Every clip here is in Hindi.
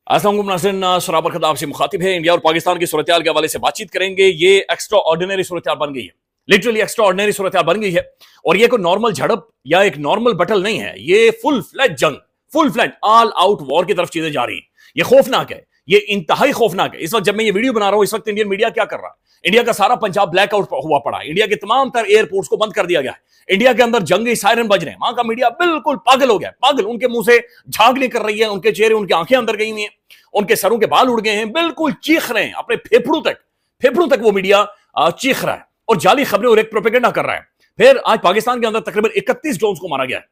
अस्सलाम वालेकुम। सराबर खिताब से मुखातिब है। इंडिया और पाकिस्तान की सूरत के हवाले से बातचीत करेंगे। ये एक्स्ट्रा ऑर्डिनरी सूरत बन गई है, लिटरली एक्स्ट्रा ऑर्डिनरी सूरत बन गई है। और ये कोई नॉर्मल झड़प या एक नॉर्मल बटल नहीं है, ये फुल फ्लैज जंग, full fledge all out war की तरफ चीजें जा रही हैं। ये खौफनाक है, ये इंतहाई खौफनाक है। इस वक्त जब मैं ये वीडियो बना रहा हूं, इस वक्त इंडियन मीडिया क्या कर रहा है? इंडिया का सारा पंजाब ब्लैकआउट हुआ पड़ा है। इंडिया के तमाम तर एयरपोर्ट्स को बंद कर दिया गया है। इंडिया के अंदर जंगी सायरन बज रहे हैं। वहां का मीडिया बिल्कुल पागल हो गया, पागल। उनके मुंह से झाग नहीं कर रही है, उनके चेहरे, उनकी आंखें अंदर गई हुई हैं, उनके सरों के बाल उड़ गए हैं, बिल्कुल चीख रहे हैं अपने फेफड़ों तक वो मीडिया चीख रहा है और जाली खबरें और एक प्रोपेगेंडा कर रहा है। फिर आज पाकिस्तान के अंदर तकरीबन 31 ड्रोन्स को मारा गया है,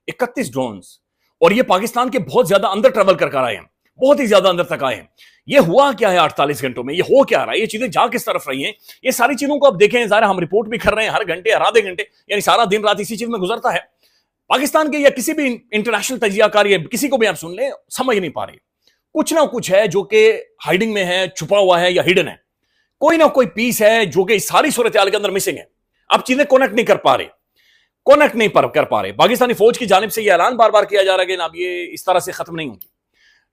31 ड्रोन्स। और ये पाकिस्तान के बहुत ज्यादा अंदर ट्रेवल कर आए हैं, बहुत ही ज्यादा अंदर तक आए हैं। ये हुआ क्या है 48 घंटों में? ये हो क्या रहा है? ये चीजें जा किस तरफ रही हैं? ये सारी चीजों को आप देखें, ज़ाहिर हम रिपोर्ट भी कर रहे हैं हर घंटे, हर आधे घंटे, यानी सारा दिन रात इसी चीज में गुजरता है। पाकिस्तान के या किसी भी इंटरनेशनल तजियाकार या किसी को भी आप सुन लें, समझ नहीं पा रहे। कुछ ना कुछ है जो कि हाइडिंग में है, छुपा हुआ है या हिडन है। कोई ना कोई पीस है जो कि इस सारी सूरत हाल के अंदर मिसिंग है। अब चीजें कनेक्ट नहीं कर पा रहे, पाकिस्तानी फौज की जानिब से यह ऐलान बार बार किया जा रहा है कि अब ये इस तरह से खत्म नहीं होगी।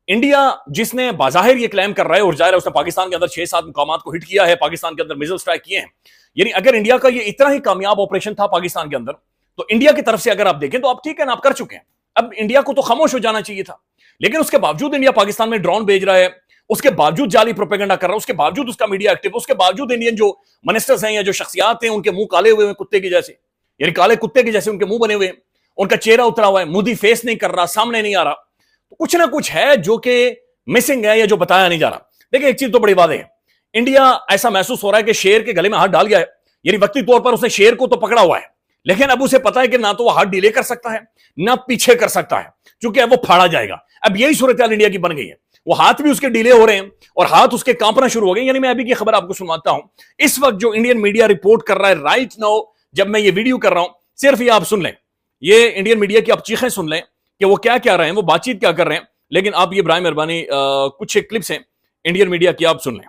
इंडिया जिसने बाजाहिर ये क्लेम कर रहा है, और जाहिर है उसने पाकिस्तान के अंदर 6-7 मुकामात को हिट किया है, पाकिस्तान के अंदर मिसाइल स्ट्राइक किए हैं। यानी अगर इंडिया का ये इतना ही कामयाब ऑपरेशन था पाकिस्तान के अंदर, तो इंडिया की तरफ से अगर आप देखें तो आप ठीक है ना, आप कर चुके हैं। अब इंडिया को तो खामोश हो जाना चाहिए था, लेकिन उसके बावजूद इंडिया पाकिस्तान में ड्रोन भेज रहा है, उसके बावजूद जाली प्रोपेगेंडा कर रहा है, उसके बावजूद उसका मीडिया एक्टिव, उसके बावजूद इंडियन जो मिनिस्टर्स हैं या जो शख्सियात हैं उनके मुंह काले हुए हैं कुत्ते के जैसे, यानी काले कुत्ते के जैसे उनके मुंह बने हुए हैं, उनका चेहरा उतरा हुआ है, मुंह फेस नहीं कर रहा, सामने नहीं आ रहा। तो कुछ ना कुछ है जो कि मिसिंग है या जो बताया नहीं जा रहा। देखिए एक चीज तो बड़ी वादे है, इंडिया ऐसा महसूस हो रहा है कि शेर के गले में हाथ डाल गया है। यानी वक्ती तौर पर उसने शेर को तो पकड़ा हुआ है, लेकिन अब उसे पता है कि ना तो वो हाथ डिले कर सकता है ना पीछे कर सकता है, क्योंकि अब वो फाड़ा जाएगा। अब यही सूरत इंडिया की बन गई है। वो हाथ भी उसके डिले हो रहे हैं और हाथ उसके कांपना शुरू हो गए। यानी मैं अभी की खबर आपको सुनाता हूं। इस वक्त जो इंडियन मीडिया रिपोर्ट कर रहा है राइट नाउ, जब मैं ये वीडियो कर रहा हूं, सिर्फ ये आप सुन लें, ये इंडियन मीडिया की आप चीखें सुन लें कि वो क्या क्या रहे हैं, वो बातचीत क्या कर रहे हैं। लेकिन आप ये बराए मेहरबानी कुछ एक क्लिप्स हैं इंडियन मीडिया की, आप सुन लें।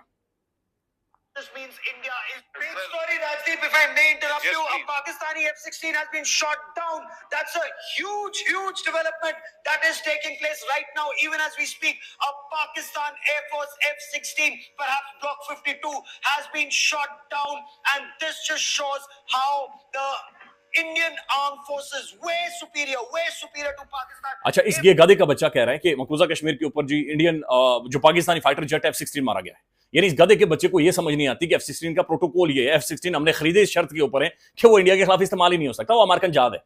If I may interrupt you, a Pakistani F-16 has been shot down. That's a huge development that is taking place right now, even as we speak. A Pakistan Air Force F-16, perhaps Block 52, has been shot down, and this just shows how the Indian armed forces way superior to Pakistan. अच्छा, इस ये गधे का बच्चा कह रहा है कि मकबूजा कश्मीर के ऊपर जी इंडियन जो पाकिस्तानी फाइटर जेट F-16 मारा गया है। यानी इस गधे के बच्चे को यह समझ नहीं आती कि F-16 का प्रोटोकॉल ये है, F-16 हमने खरीदे इस शर्त के ऊपर है कि वो इंडिया के खिलाफ इस्तेमाल ही नहीं हो सकता, वो अमेरिकन जहाज है।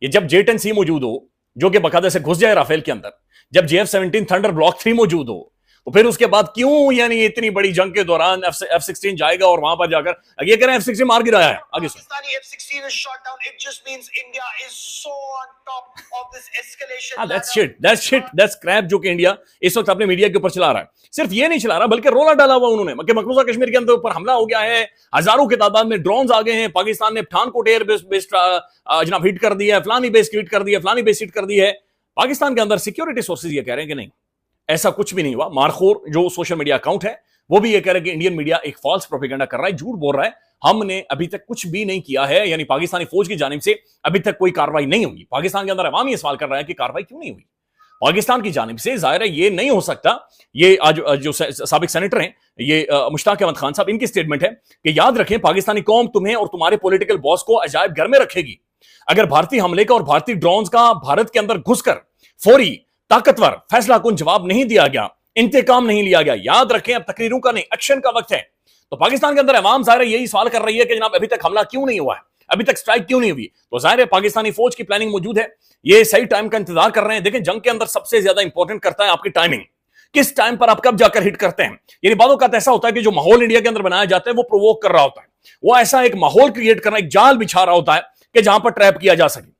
ये जब J-10C मौजूद हो जो कि बकायदा से घुस जाए राफेल के अंदर, जब JF-17 थंडर ब्लॉक 3 मौजूद हो, तो फिर उसके बाद क्यों यानी इतनी बड़ी जंग के दौरान F-16 जाएगा और वहां पर जाकर ये कह रहे हैं F-16 मार गिराया है। आगे सुन। Pakistani F-16 is shot down. It just means India is so on top of this escalation. That's crap जो कि इंडिया इस वक्त अपने मीडिया के ऊपर चला रहा है। सिर्फ ये नहीं चला रहा, बल्कि रोला डाला हुआ उन्होंने कि मकबूजा कश्मीर के अंदर ऊपर हमला हो गया है, हजारों की तादाद में ड्रोन्स आ गए हैं, पाकिस्तान ने पठानकोट एयर बेस जनाब हिट कर दी है, फलानी बेस हिट कर दी है, फलानी बेस हिट कर दी है। पाकिस्तान के अंदर सिक्योरिटी सोर्सेज ये कह रहे हैं कि नहीं, ऐसा कुछ भी नहीं हुआ। मारखोर जो सोशल मीडिया अकाउंट है वो भी ये कह रहा है कि इंडियन मीडिया एक फॉल्स प्रोपेगेंडा कर रहा है, झूठ बोल रहा है, हमने अभी तक कुछ भी नहीं किया है। यानी पाकिस्तानी फौज की जानिब से अभी तक कोई कार्रवाई नहीं हुई। पाकिस्तान के अंदर अवाम ये सवाल कर रहा है कि कार्रवाई क्यों नहीं हुई पाकिस्तान की जानिब से। जाहिर है ये नहीं हो सकता। ये आज जो साबिक सेनेटर हैं ये मुश्ताक अहमद खान साहब, इनकी स्टेटमेंट है कि याद रखें पाकिस्तानी कौम तुम्हें और तुम्हारे पॉलिटिकल बॉस को अजायब घर में रखेगी अगर भारतीय हमले का और भारतीय ड्रोन्स का भारत के अंदर घुसकर फौरी ताकतवर फैसला कुन जवाब नहीं दिया गया, इंतकाम नहीं लिया गया। याद रखें अब तकरीरों का नहीं, एक्शन का वक्त है। तो पाकिस्तान के अंदर अवाम जाहिर है यही सवाल कर रही है कि जनाब अभी तक हमला क्यों नहीं हुआ है, अभी तक स्ट्राइक क्यों नहीं हुई। तो जाहिर है पाकिस्तानी फौज की प्लानिंग मौजूद है, ये सही टाइम का इंतजार कर रहे हैं। देखें जंग के अंदर सबसे ज्यादा इंपॉर्टेंट करता है आपकी टाइमिंग, किस टाइम पर आप कब जाकर हिट करते हैं। यानी बातों का ऐसा होता है कि जो माहौल इंडिया के अंदर बनाया जाता है वो प्रोवोक कर रहा होता है, वो ऐसा एक माहौल क्रिएट करना, एक जाल बिछा रहा होता है कि जहां पर ट्रैप किया जा सके।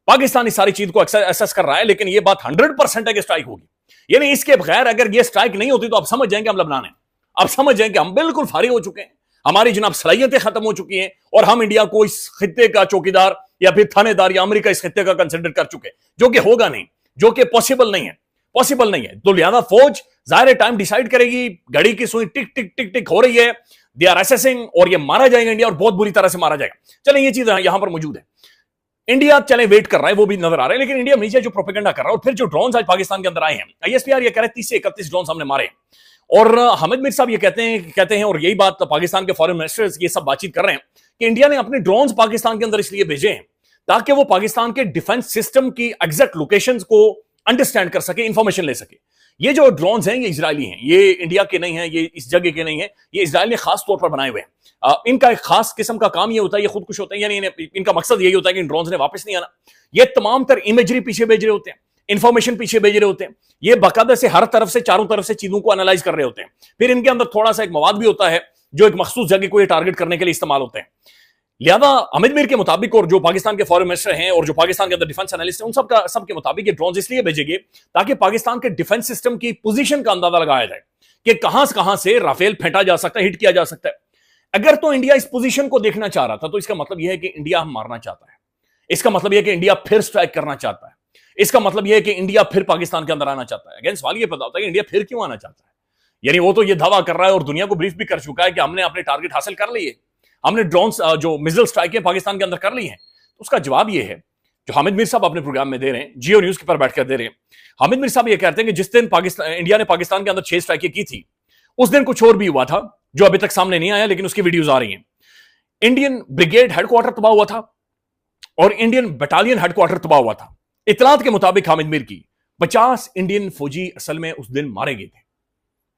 पाकिस्तान इस सारी चीज को एसेस कर रहा है, लेकिन ये बात 100% है कि स्ट्राइक होगी। यानी इसके बगैर अगर ये स्ट्राइक नहीं होती तो आप समझ जाएंगे हम लबनान है, आप समझ जाएंगे हम बिल्कुल फारिग हो चुके हैं, हमारी जनाब सलाहियतें खत्म हो चुकी हैं और हम इंडिया को इस खित्ते का चौकीदार या फिर थानेदार या अमेरिका इस खित्ते का कंसिडर कर चुके हैं, जो कि होगा नहीं, जो कि पॉसिबल नहीं है। तो लिहाजा फौज जाहिर टाइम डिसाइड करेगी, घड़ी की सुई टिक टिक टिक टिक हो रही है, दे आर असेसिंग, और ये मारा जाएगा इंडिया और बहुत बुरी तरह से मारा जाएगा। चलें ये चीज यहां पर मौजूद है। इंडिया चले वेट कर रहा है, वो भी नजर आ रहा है, लेकिन इंडिया नीचे जो प्रोपेगेंडा कर रहा है, और फिर जो ड्रोन आज पाकिस्तान के अंदर आए हैं, आईएसपीआर ये कह रहे हैं 30 से 31 ड्रोन हमने मारे। और हामिद मीर साहब ये कहते हैं और यही बात पाकिस्तान के फॉरेन मिनिस्टर्स ये सब बातचीत कर रहे हैं कि इंडिया ने अपने ड्रोन पाकिस्तान के अंदर इसलिए भेजे हैं ताकि वो पाकिस्तान के डिफेंस सिस्टम की एग्जैक्ट लोकेशंस को अंडरस्टैंड कर सके, इंफॉर्मेशन ले सके। ये जो ड्रोन्स हैं ये इजरायली हैं, ये इंडिया के नहीं हैं, ये इस जगह के नहीं हैं, ये इजराइल ने खास तौर पर बनाए हुए हैं। इनका एक खास किस्म का काम ये होता है, ये खुदकुश होते हैं, यानी इनका मकसद यही होता है कि इन ड्रोन्स ने वापस नहीं आना। ये तमाम तर इमेजरी पीछे भेज रहे होते हैं, इंफॉर्मेशन पीछे भेज रहे होते हैं, ये बाकायदा से हर तरफ से चारों तरफ से चीजों को एनालाइज कर रहे होते हैं। फिर इनके अंदर थोड़ा सा एक मवाद भी होता है जो एक मखसूस जगह को ये टारगेट करने के लिए इस्तेमाल होते हैं। लिहाजा हामिद मीर के मुताबिक और जो पाकिस्तान के फॉरेन मिनिस्टर हैं और जो पाकिस्तान के अंदर डिफेंस एनालिस्ट हैं, उन सबके मुताबिक ये ड्रोन इसलिए भेजेंगे ताकि पाकिस्तान के डिफेंस सिस्टम की पोजीशन का अंदाजा लगाया जाए कि कहां से राफेल फेंटा जा सकता है, हिट किया जा सकता है। अगर तो इंडिया इस पोजीशन को देखना चाह रहा था तो इसका मतलब यह है कि इंडिया हम मारना चाहता है, इसका मतलब यह है कि इंडिया फिर स्ट्राइक करना चाहता है, इसका मतलब यह है कि इंडिया फिर पाकिस्तान के अंदर आना चाहता है। अगेन सवाल यह पैदा होता है कि इंडिया फिर क्यों आना चाहता है? यानी वो तो यह दावा कर रहा है और दुनिया को ब्रीफ भी कर चुका है कि हमने अपने टारगेट हासिल कर लिए, हमने ड्रोन्स जो मिसाइल स्ट्राइक पाकिस्तान के अंदर कर ली है। तो उसका जवाब यह है जो हामिद मीर साहब अपने प्रोग्राम में दे रहे हैं, जियो न्यूज के पर बैठकर दे रहे हैं। हामिद मीर साहब ये कहते हैं कि जिस दिन इंडिया ने पाकिस्तान के अंदर 6 स्ट्राइकें की थी, उस दिन कुछ और भी हुआ था जो अभी तक सामने नहीं आया, लेकिन उसकी वीडियोज आ रही हैं। इंडियन ब्रिगेड हेडक्वार्टर तबाह हुआ था और इंडियन बटालियन हेडक्वार्टर तबाह हुआ था। इतलात के मुताबिक हामिद मीर की 50 इंडियन फौजी असल में उस दिन मारे गए थे।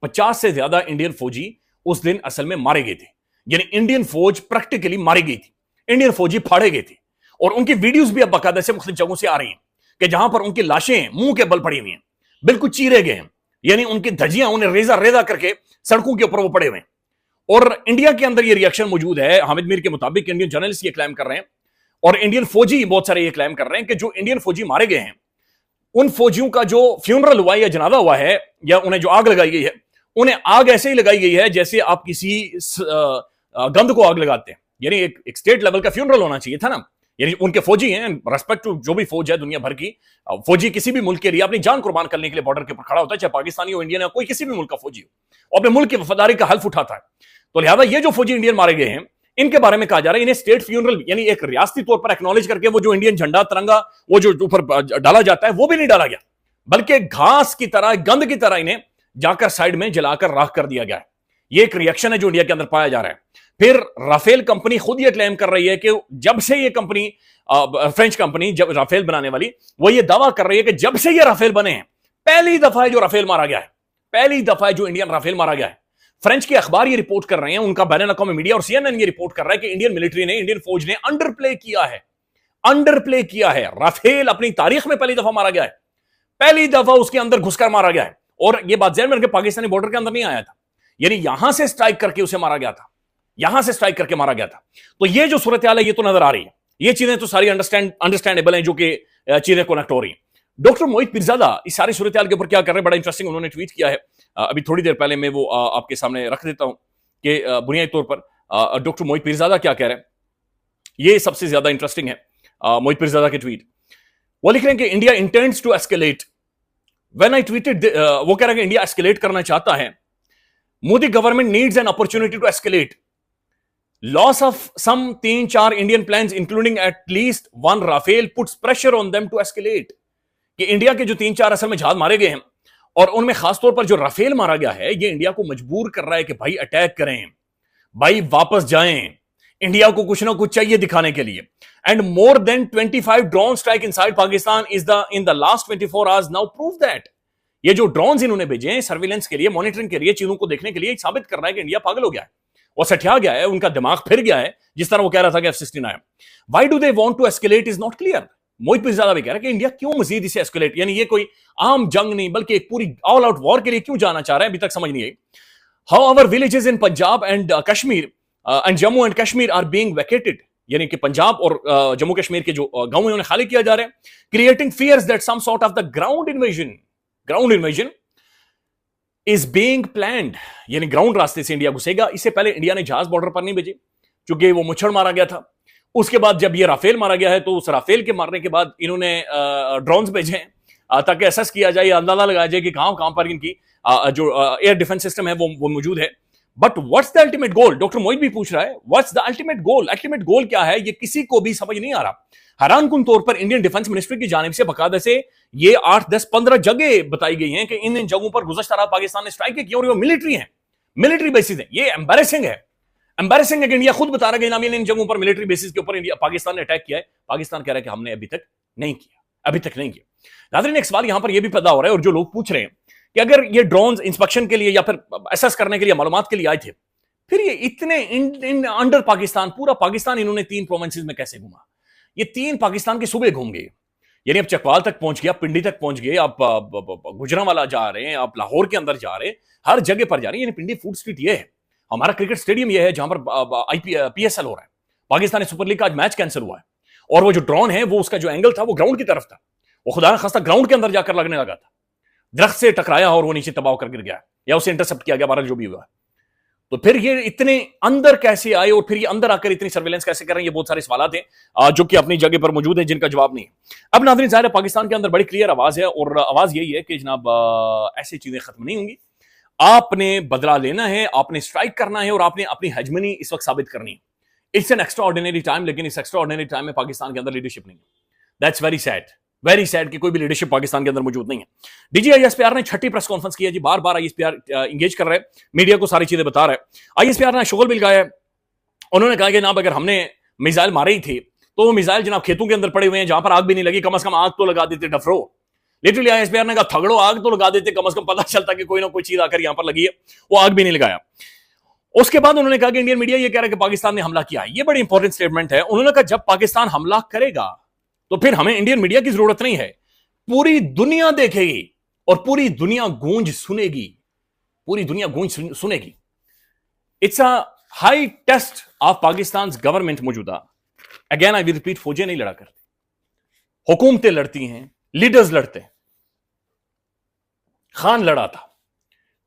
50 से ज्यादा इंडियन फौजी उस दिन असल में मारे गए थे, यानी इंडियन फौज प्रैक्टिकली मारी गई थी, इंडियन फौजी फाड़े गए थे। और उनकी वीडियोस भी अब बाकायदा से मुख्तलिफ जगहों से आ रही हैं कि जहां पर उनकी लाशें मुंह के बल पड़ी हुई हैं, बिल्कुल चीरे गए हैं, यानी उनकी धजियां उन्हें रेजा रेजा करके सड़कों के ऊपर वो पड़े हुए हैं। और इंडिया के अंदर ये रिएक्शन मौजूद है। हामिद मीर के मुताबिक इंडियन जर्नलिस्ट ये क्लेम कर रहे हैं और इंडियन फौजी बहुत सारे ये क्लेम कर रहे हैं कि जो इंडियन फौजी मारे गए हैं, उन फौजियों का जो फ्यूनरल हुआ है या जनाजा हुआ है या उन्हें जो आग लगाई गई है, उन्हें आग ऐसे ही लगाई गई है जैसे आप किसी गंद को आग लगाते हैं। यानी एक स्टेट लेवल का फ्यूनरल होना चाहिए था ना। यानी उनके फौजी हैं, रेस्पेक्ट टू जो भी फौज है दुनिया भर की, फौजी किसी भी मुल्क के लिए अपनी जान कुर्बान करने के लिए बॉर्डर के ऊपर खड़ा होता है, चाहे पाकिस्तानी हो, इंडियन हो, कोई किसी भी मुल्क का फौजी हो, अपने मुल्क की वफादारी का हल्फ उठाता है। तो लिहाजा ये जो फौजी इंडियन मारे गए हैं, इनके बारे में कहा जा रहा है इन्हें स्टेट फ्यूनरल यानी एक रियासती तौर पर एक्नॉलेज करके वो जो इंडियन झंडा तिरंगा वो जो ऊपर डाला जाता है वो भी नहीं डाला गया, बल्कि घास की तरह, गंद की तरह इन्हें जाकर साइड में जलाकर राख कर दिया गया है। ये एक रिएक्शन है जो इंडिया के अंदर पाया जा रहा है। फिर राफेल कंपनी खुद ये क्लेम कर रही है कि जब से ये कंपनी फ्रेंच कंपनी जब राफेल बनाने वाली, वो ये दावा कर रही है कि जब से ये राफेल बने हैं, पहली दफा है जो राफेल मारा गया है, पहली दफा है जो इंडियन राफेल मारा गया है। फ्रेंच के अखबार ये रिपोर्ट कर रहे हैं, उनका बैन अवी मीडिया और CNN ये रिपोर्ट कर रहा है कि इंडियन मिलिट्री ने, इंडियन फौज ने अंडरप्ले किया है। राफेल अपनी तारीख में पहली दफा मारा गया है, पहली दफा उसके अंदर घुसकर मारा गया है। और यह बात ज़हन में रखें, पाकिस्तानी बॉर्डर के अंदर नहीं आया था, यानी यहां से स्ट्राइक करके उसे मारा गया था, यहां से स्ट्राइक करके मारा गया था। तो ये जो सूरत हाल है ये तो नजर आ रही है, ये चीजें तो सारी अंडरस्टैंडेबल हैं जो कि चीजें कनेक्ट हो रही हैं। डॉक्टर मोहित पीरजादा इस सारी सूरत हाल के ऊपर क्या कर रहे हैं, बड़ा इंटरेस्टिंग उन्होंने ट्वीट किया है। अभी थोड़ी देर पहले मैं वो आपके सामने रख देता हूं कि बुनियादी तौर पर डॉक्टर मोहित पीरजादा क्या कह रहे हैं। ये सबसे ज्यादा इंटरेस्टिंग है मोहित पीरजादा के ट्वीट। वो लिख रहे हैं कि India intends to escalate. When I tweeted, वो कह रहे हैं कि इंडिया एस्केलेट करना चाहता है। Modi government needs an opportunity to escalate. Loss of some 3-4 Indian plans including at least 1 Rafale puts pressure on them to escalate. कि इंडिया के जो 3-4 असल में जहाज मारे गए हैं और उनमें खासतौर पर जो राफेल मारा गया है, ये इंडिया को मजबूर कर रहा है कि भाई अटैक करें, भाई वापस जाएं, इंडिया को कुछ ना कुछ चाहिए दिखाने के लिए। And more than 25 drone strike inside Pakistan is in the last 24 hours now prove that. ये जो ड्रोन्स इन्होंने भेजे हैं सर्विलेंस के लिए, मॉनिटरिंग के लिए, चीजों को देखने के लिए, साबित कर रहा है कि इंडिया पागल हो गया है, वो सठिया गया है, उनका दिमाग फिर गया है। जिस तरह वो कह रहा था कि F-16 आया। Why do they want to escalate is not clear. Mohit Pirzada भी कह रहा है कि इंडिया क्यों मजीद इसे एस्केलेट, यानी ये कोई आम जंग नहीं बल्कि एक पूरी ऑल आउट वॉर के लिए क्यों जाना चाह रहे हैं, अभी तक समझ नहीं आई। However villages in Punjab and Kashmir and Jammu and Kashmir are being vacated. यानी कि पंजाब और जम्मू कश्मीर के जो गांव हैं उन्हें खाली किया जा रहा है। Creating fears that some sort of the ground invasion is being planned. यानी ग्राउंड रास्ते से इंडिया घुसेगा। इससे पहले इंडिया ने जहाज बॉर्डर पर नहीं भेजे क्योंकि वो मुच्छड़ मारा गया था। उसके बाद जब ये राफेल मारा गया है तो उस राफेल के मारने के बाद इन्होंने ड्रोन्स भेजे हैं ताकि असेस किया जाए, अंदाजा लगाया जाए कि कहां पर इनकी जो एयर डिफेंस सिस्टम है वो मौजूद है। But what's the ultimate goal, doctor Mohit भी पूछ रहा है, what's the ultimate goal. Ultimate goal क्या है ये किसी को भी समझ नहीं आ रहा। हैरान कुन तौर पर इंडियन डिफेंस मिनिस्ट्री की जानिब से बकायदा से ये 8, 10, 15 जगह बताई गई हैं कि इन जगहों पर गुज़श्ता रात पाकिस्तान ने स्ट्राइक की और वो मिलिट्री हैं, मिलिट्री बेसिस हैं। ये एम्बैरेसिंग है, एम्बैरेसिंग है कि इंडिया खुद बता रहा है कि इन जगहों पर मिलिट्री बेसिस के ऊपर इंडिया पाकिस्तान ने अटैक किया है। पाकिस्तान कह रहा है कि हमने अभी तक नहीं किया, अभी तक नहीं किया। नाज़रीन, एक सवाल यहां पर यह भी पैदा हो रहा है और जो लोग पूछ रहे हैं कि अगर ये ड्रोन इंस्पेक्शन के लिए या फिर असेस करने के लिए, मालूमात के लिए आए थे, फिर ये इतने अंडर पाकिस्तान, पूरा पाकिस्तान इन्होंने 3 प्रोविंसेस में कैसे घूमा? ये 3 पाकिस्तान के सूबे घूम गए, यानी अब चकवाल तक पहुंच गए, आप पिंडी तक पहुंच गए, आप गुजरांवाला जा रहे हैं, आप लाहौर के अंदर जा रहे हैं, हर जगह पर जा रहे हैं। यानी पिंडी फूड स्ट्रीट ये है, हमारा क्रिकेट स्टेडियम ये है जहां पर PSL हो रहा है, पाकिस्तानी सुपर लीग का आज मैच कैंसिल हुआ है। और वो जो ड्रोन है वो उसका जो एंगल था वो ग्राउंड की तरफ था, वो खुदा न खास्ता ग्राउंड के अंदर जाकर लगने लगा था, दरख्त से टकराया और वो नीचे तबाह कर गिर गया या उसे इंटरसेप्ट किया गया, बारह जो भी हुआ। तो फिर ये इतने अंदर कैसे आए और फिर ये अंदर आकर इतनी सर्वेलेंस कैसे कर रहे हैं? ये बहुत सारे सवाल हैं जो कि अपनी जगह पर मौजूद हैं, जिनका जवाब नहीं है। अब नाज़रीन, ज़ाहिर है पाकिस्तान के अंदर बड़ी क्लियर आवाज है और आवाज यही है कि जनाब ऐसी चीजें खत्म नहीं होंगी, आपने बदला लेना है, आपने स्ट्राइक करना है और आपने अपनी हेजमनी इस वक्त साबित करनी है। It's an extra ordinary time, लेकिन इस एक्स्ट्रा ऑर्डिनरी टाइम में पाकिस्तान के अंदर लीडरशिप नहीं है। दैट्स वेरी सैड कि कोई भी लीडरशिप पाकिस्तान के अंदर मौजूद नहीं है। डीजी ISPR ने छठी प्रेस कॉन्फ्रेंस की है जी, बार बार ISPR इंगेज कर रहे हैं, मीडिया को सारी चीजें बता रहे हैं। ISPR ने शुगर बिल गाया है, उन्होंने कहा कि जनाब अगर हमने मिसाइल मारे ही थे तो वो मिसाइल जनाब खेतों के अंदर पड़े हुए हैं जहां पर आग भी नहीं लगी, कम से कम आग तो लगा देते डफरो। लिटरली ISPR ने कहा थगड़ो आग तो लगा देते, कम से कम पता चलता कि कोई ना कोई चीज आकर यहां पर लगी है, वो आग भी नहीं लगाया। उसके बाद उन्होंने कहा कि इंडियन मीडिया ये कह रहा है कि पाकिस्तान ने हमला किया है। ये बड़ी इंपॉर्टेंट स्टेटमेंट है। उन्होंने कहा जब पाकिस्तान हमला करेगा तो फिर हमें इंडियन मीडिया की जरूरत नहीं है, पूरी दुनिया देखेगी और पूरी दुनिया गूंज सुनेगी, पूरी दुनिया गूंज सुनेगी। It's a high test of Pakistan government मौजूदा। अगेन आई विल रिपीट, फौजें नहीं लड़ा करती, हुकूमतें लड़ती हैं, लीडर्स लड़ते हैं। खान लड़ा था,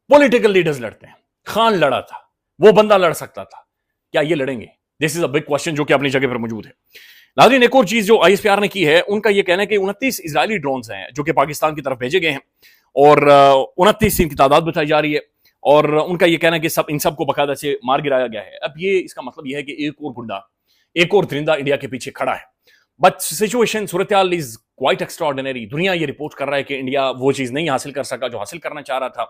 पॉलिटिकल लीडर्स लड़ते हैं, खान लड़ा था, वो बंदा लड़ सकता था, क्या ये लड़ेंगे? This is a big question जो कि अपनी जगह पर मौजूद है। नाज़रीन, एक और चीज जो ISPR ने की है, उनका यह कहना है कि 29 इजरायली ड्रोन्स हैं जो कि पाकिस्तान की तरफ भेजे गए हैं और 29 इनकी तादाद बताई जा रही है और उनका यह कहना है कि इन सबको बकायदा से मार गिराया गया है। अब ये इसका मतलब यह है कि एक और गुंडा, एक और दरिंदा इंडिया के पीछे खड़ा है। But situation, Surat hall is quite extraordinary. दुनिया ये रिपोर्ट कर रहा है कि इंडिया वो चीज नहीं हासिल कर सका जो हासिल करना चाह रहा था।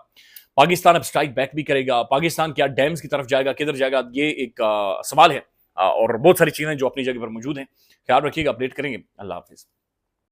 पाकिस्तान अब स्ट्राइक बैक भी करेगा, पाकिस्तान क्या डैम्स की तरफ जाएगा, किधर जाएगा, ये एक सवाल है और बहुत सारी चीजें जो अपनी जगह पर मौजूद हैं। ख्याल रखिएगा, अपडेट करेंगे। अल्लाह हाफिज।